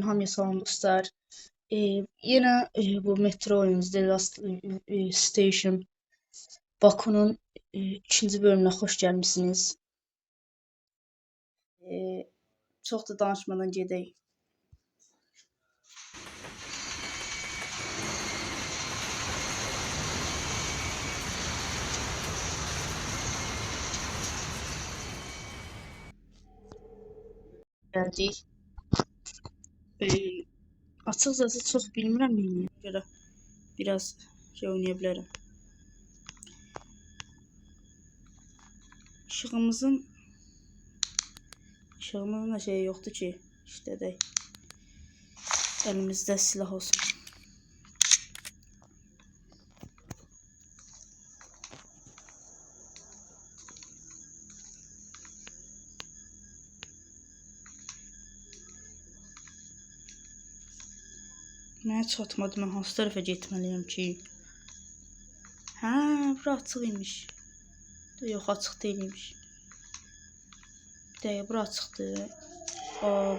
Hamıya salam dostlar. Yenə bu metro oyunumuz The Last Station Baku'nun ikinci bölümünə xoş gəlmisiniz. Çox da danışmadan gedək. Gəldik. Açıqcası çox bilmirəm niyə görə biraz oynaya bilərəm. İşığımızın da şey yoxdur ki, işlədək. Əlimizdə silah olsun. Mənə çatmadı, mən hansı tərəfə getməliyəm ki? Hə, bura açıq imiş. Yox, açıq deyilmiş. Bir dəqiqə, bura açıqdır.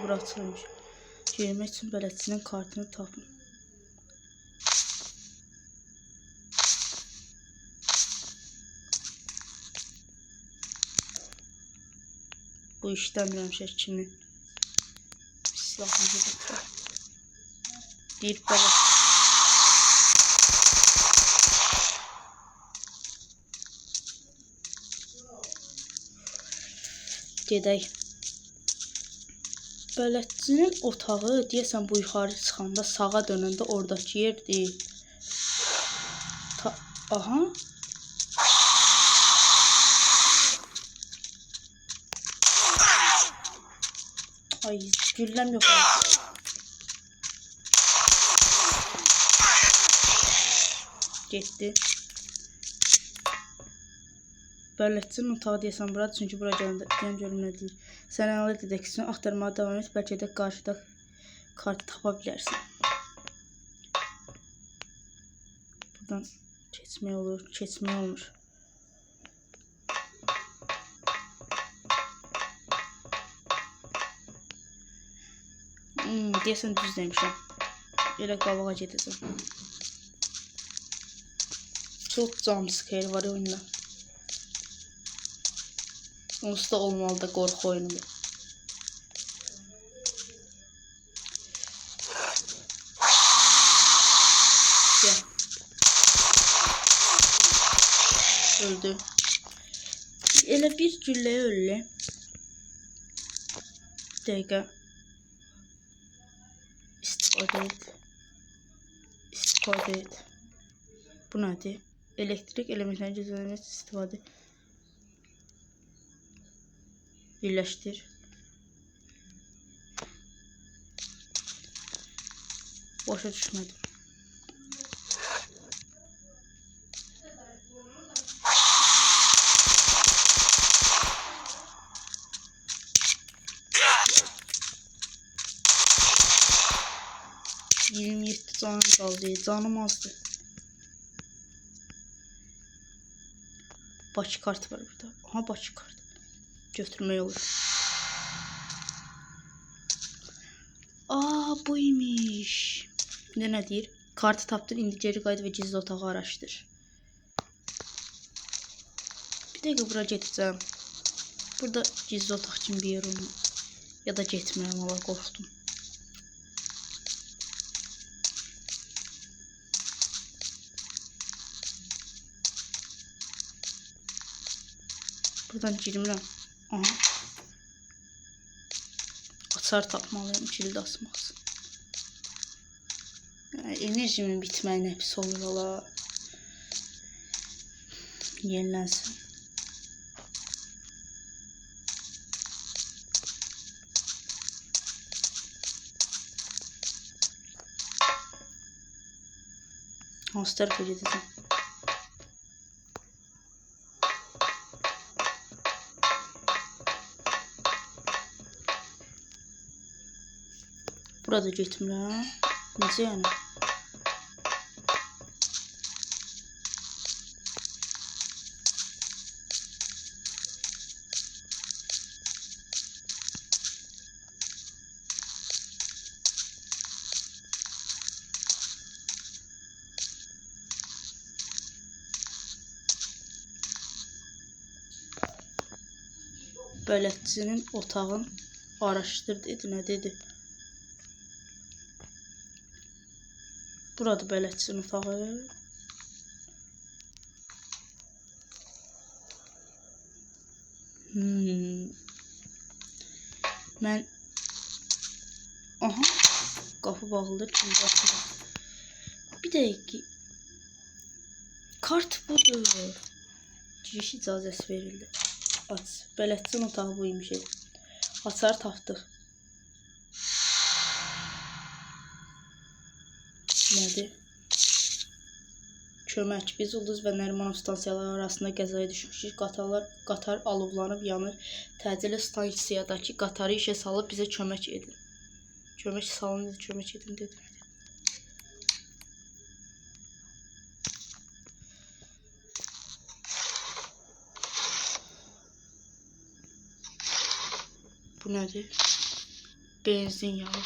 Bura açıq imiş. Girmək üçün bələdçinin kartını tapın. Bu işləmirəm şəkilini. Silahımızı götürək. Bir bələt. Gedək. Bələdçinin otağı deyəsən bu yuxarı çıxanda sağa dönəndə oradakı yerdir. Aha. Ay, gülləm yox. Getdi. Bələdçinin otağı deyəsən buradır, çünki bura gələn görüm nə deyir. Sən əlavə dedəksin, axtarmağa davam et, bəlkə də qarşıda kartı tapa bilərsən. Buradan keçmək olur, keçmək olmur. Deyəsən düz demişəm. Elə qabağa gedəcəm. Çox jumpscare var oyunda. Onsuz da olmalı da qorxu oyunu. Gel. Öldü. Elə bir gülləyə öldü. Bir dəqiqə. İstifadə et. Bu nədir? Elektrik elementlərini gözləmək istifadə. Birləşdir. Başa düşmədim. Canım qaldı. Canım azdı. Bakı kartı var burada. Aha, Bakı kartı. Götürmək olur. Bu imiş. Nə deyir? Kartı tapdın, indi geri qayıt və gizli otağı araşdır. Bir dəqiqə bura gedəcəm. Burada gizli otaq kimi bir yer olmur. Ya da getmirəm, Allah qorxdum. Buradan girmirəm. Aha. Açar tapmalıyım, kilidi asmaz. Enerjimin bitməyin hepsi olur ola. Yenilənsin. Hansı tərəfə gedəcəm? Burada getmirəm. Necə yəni? bələdçinin otağın araşdır dedi, nə dedi? Burada bələdçinin otağı. Mən aha, qapı bağlıdır, kim baxır? Bir dəqiqə. Kart budur. Giriş icazəsi verildi. Aç. Bələdçinin otağı buymuş. Açar tapdıq. Nədir? Kömək. Biz Ulduz və Nərimanov stansiyaları arasında qəzaya düşmüşük. Qatar alovlanıb yanır. Təcili stansiyadakı qatarı işə salıb bizə kömək edin. Kömək salın dedi, kömək edin dedi. Bu nədir? Benzin yağı.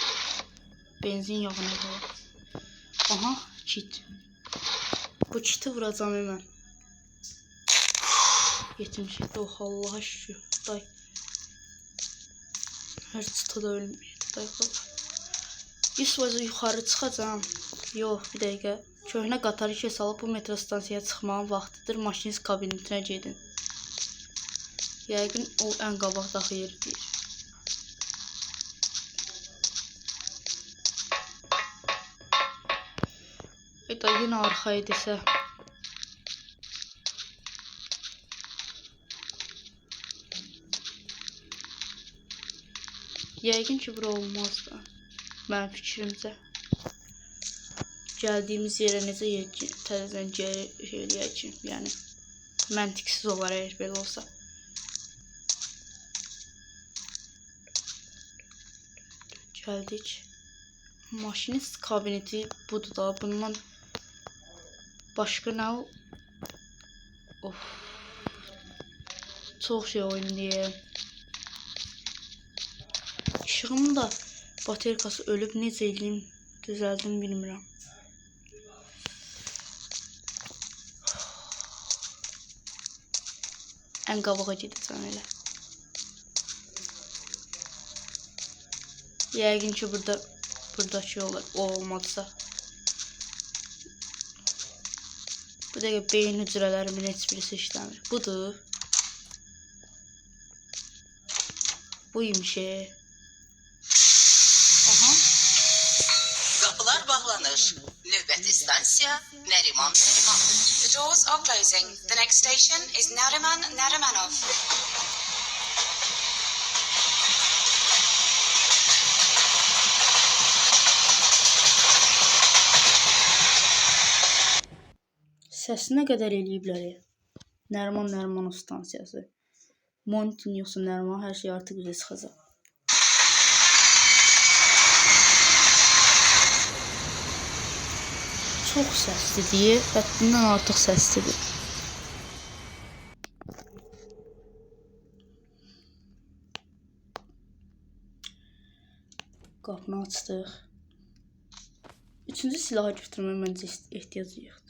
Benzin yağı nədir? Aha, kit. Bu kiti vuracağım hemen. 77. Oh Allah'a şükür. Day. Her çıtada ölmeyedi. Day kalk. Yusuf yuxarı çıxacağım. Yox, bir dəqiqə. Köhnə qatarı işə salıb bu metro stansiyaya çıxmağın vaxtıdır. Maşinist kabinetinə gedin. Yəqin o ən qabaqdakı yeri deyir. Da yine arkaydısa. Yəqin ki bura olmaz da. Mənim fikrimcə. Gəldiyimiz yerə necə təzədən geri eləyək ki, yəni məntiqsiz olar əgər belə olsa. Gəldik. Maşinist kabineti budur da, bundan başqa nə? Of. Çox şey oynayır. İşığımın da baterkası ölüb, necə eləyim, düzəldim bilmirəm. Ən qabağa gedəcəm elə. Yəqin ki buradakı olur, o olmazsa. Bu dəqiqə beyin hücrələrimin heç birisi işləmir. Budur. Buymuş. Aha. Qapılar bağlanır. Növbəti stansiya Nəriman. The doors are closing. The next station is Narimanov. Səsini nə qədər eləyiblər ya. Nərimanov stansiyası. Montin yoxsa Nəriman, hər şey artıq bizə çıxacaq. Çox səslidir, həddindən artıq səslidir. Qapını açdıq. Üçüncü silahı götürməyə məncə ehtiyac yoxdur.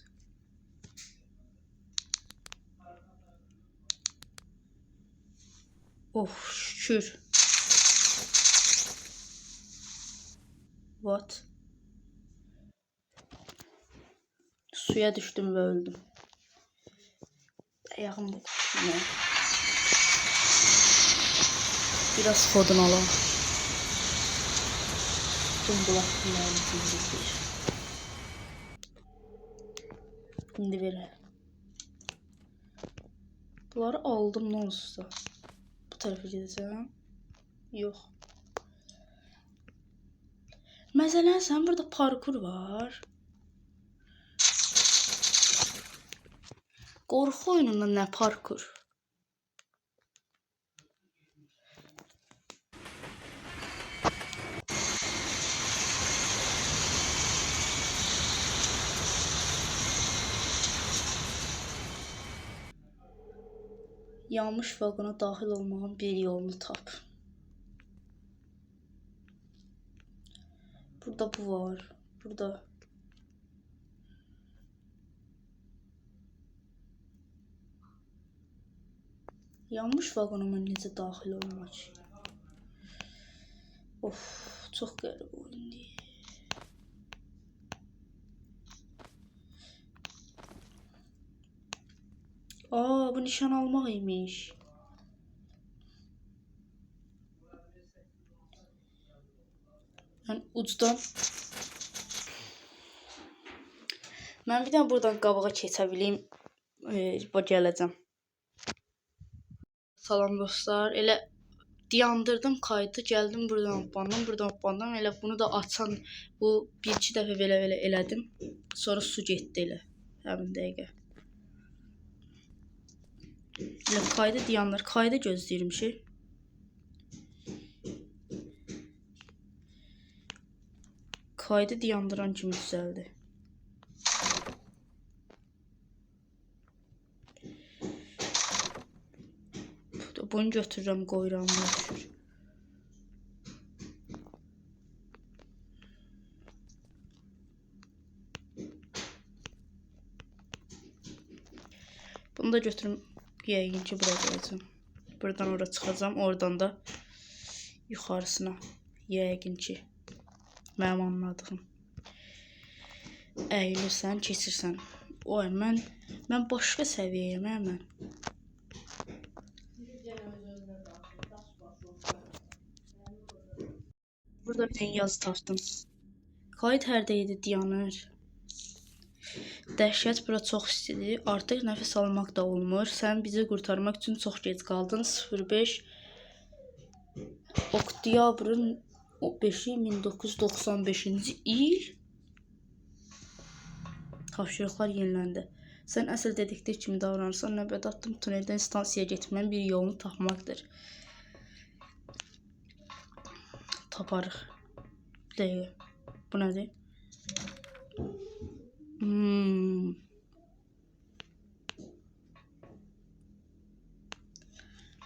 Of, şükür. What? Suya düşdüm və öldüm. Ayağım bu kuşuna. Biraz fodun alalım. Tüm bulaklarını temizleyir. Şimdi verelim. Bunları aldım ne olsa. Bu tarafa gideceğim. Yok. Mesela sen burada parkur var. Qorxu oyununda nə parkur? Yanmış vaqona daxil olmağın bir yolunu tap. Burada bu var. Burada. Yanmış vaqonuma necə daxil olmaq ki? Of, çox qəribə oyundur. Aa, bu nişan almaq imiş. Yəni ucdan. Mən bir dənə buradan qabağa keçə bileyim. Gələcəm. Salam dostlar. Elə dayandırdım kaydı, gəldim buradan hoppandım. Elə bunu da açan bu 1-2 dəfə belə elədim. Sonra su getdi elə həmin dəqiqə. Elə kaydı dayandır. Kaydı gözləyirəm ki. Kaydı dayandıran kimi düzəldi. Bunu götürürəm, qoyuram, düşür. Bunu da götürüm, yəqin ki, bura qoyacağım. Buradan ora çıxacağım, oradan da yuxarısına, yəqin ki, mənim anladığım. Əyilirsən, keçirsən. Oy, mən başqa səviyyəyəm, mən. Burada bir tane yazı tapdım. Kayıt hərdəydi, dayanır. Dəhşət, bura çox istidir. Artıq nəfəs almaq da olmur. Sən bizi qurtarmaq üçün çox gec qaldın. 05 oktyabrın 5-i 1995-ci il. Tapşırıqlar yeniləndi. Sən əsl detektiv kimi davranırsan, növbəti addım tuneldən stansiyaya getmənin bir yolunu tapmaqdır. Taparıq. Bir dəqiqə. Bu nədir?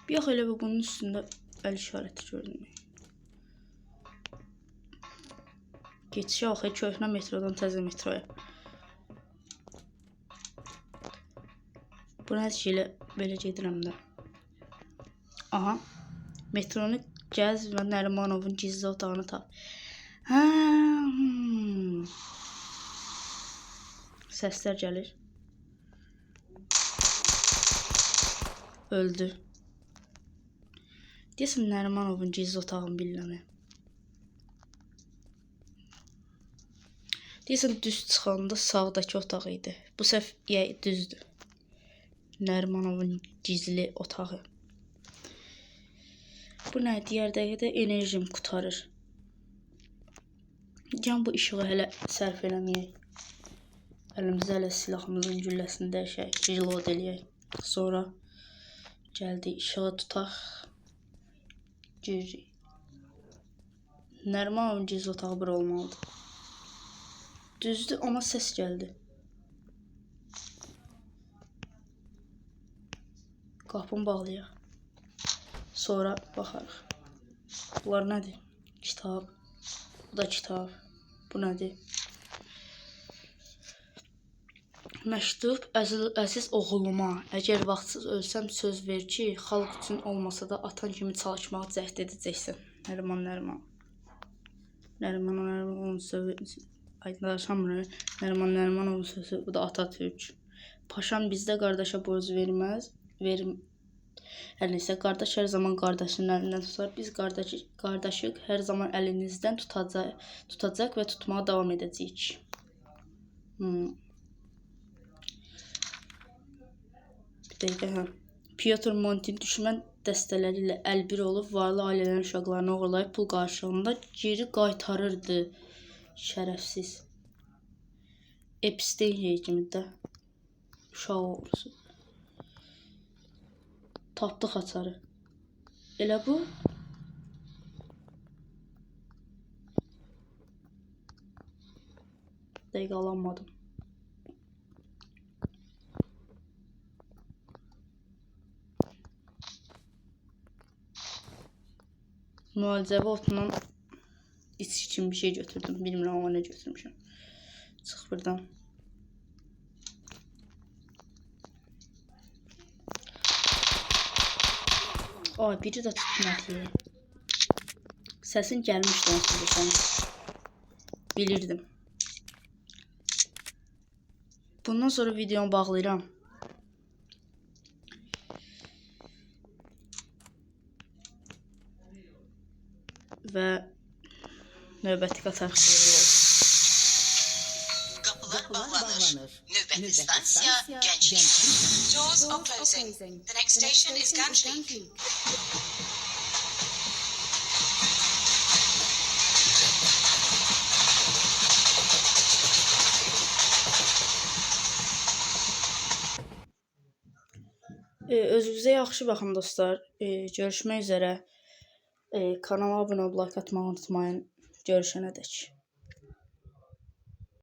Bir yox, elə bunun üstündə əl işarəti gördüm. Geçişə axı köhnə metrodan təzə metroya. Bu nədir ki, elə belə gedirəm də. Aha. Metronu gəz və Nərimanovun gizli otağını tap. Səslər gəlir. Öldü. Deyəsən Nərimanovun gizli otağını bilirəm. Deyəsən düz çıxanda sağdakı otaq idi. Bu səhv düzdür. Nərimanovun gizli otağı. Bu nə? Digər dəqiqədə enerjim qutarır. Can bu işığı hələ sərf eləməyək. Əlimizdə hələ silahımızın gülləsini dəyişək, reload eləyək. Sonra gəldi, işığı tutaq. Giririk. Nərimanovun gizli otağı bura olmalıdır. Düzdür, amma səs gəldi. Qapını bağlayaq. Sonra baxarıq. Bunlar nədir? Kitab. Bu da kitab. Bu nədir? Məktub, əziz oğluma, əgər vaxtsız ölsəm söz ver ki, xalq üçün olmasa da atan kimi çalışmağı cəhd edəcəksən. Nəriman sözü, bu da Atatürk. Paşam bizdə qardaşa borcu verməz. Hər neysə, qardaş hər zaman qardaşının əlindən tutar. Biz qardaşıq hər zaman əlinizdən tutacaq və tutmağa davam edəcəyik. Bir dəqiqə, Pyotr Montin düşmən dəstələri ilə əlbir olub, varlı ailələrin uşaqlarını oğurlayıb pul qarşılığında geri qaytarırdı. Şərəfsiz. Epstein rejimində uşaq oğrusu. Tapdıq açarı. Elə bu. Dəqiqə alanmadım. Müalicəvi otundan içki kimi bir şey götürdüm. Bilmirəm ama nə götürmüşəm. Çıx buradan. Ay, biri də tutmadı. Səsin gəlmişdi onsuz da sənin. Bilirdim. Bundan sonra videomu bağlayıram. Və növbəti qatar xeyirli olsun. Qapılar bağlanır. Növbəti stansiya Gənclik. Doors are closing. The next station is Ganjlik. Özünüzə yaxşı baxın dostlar. Görüşmək üzərə. Kanala abunə olub like atmağı unutmayın. Görüşənədək.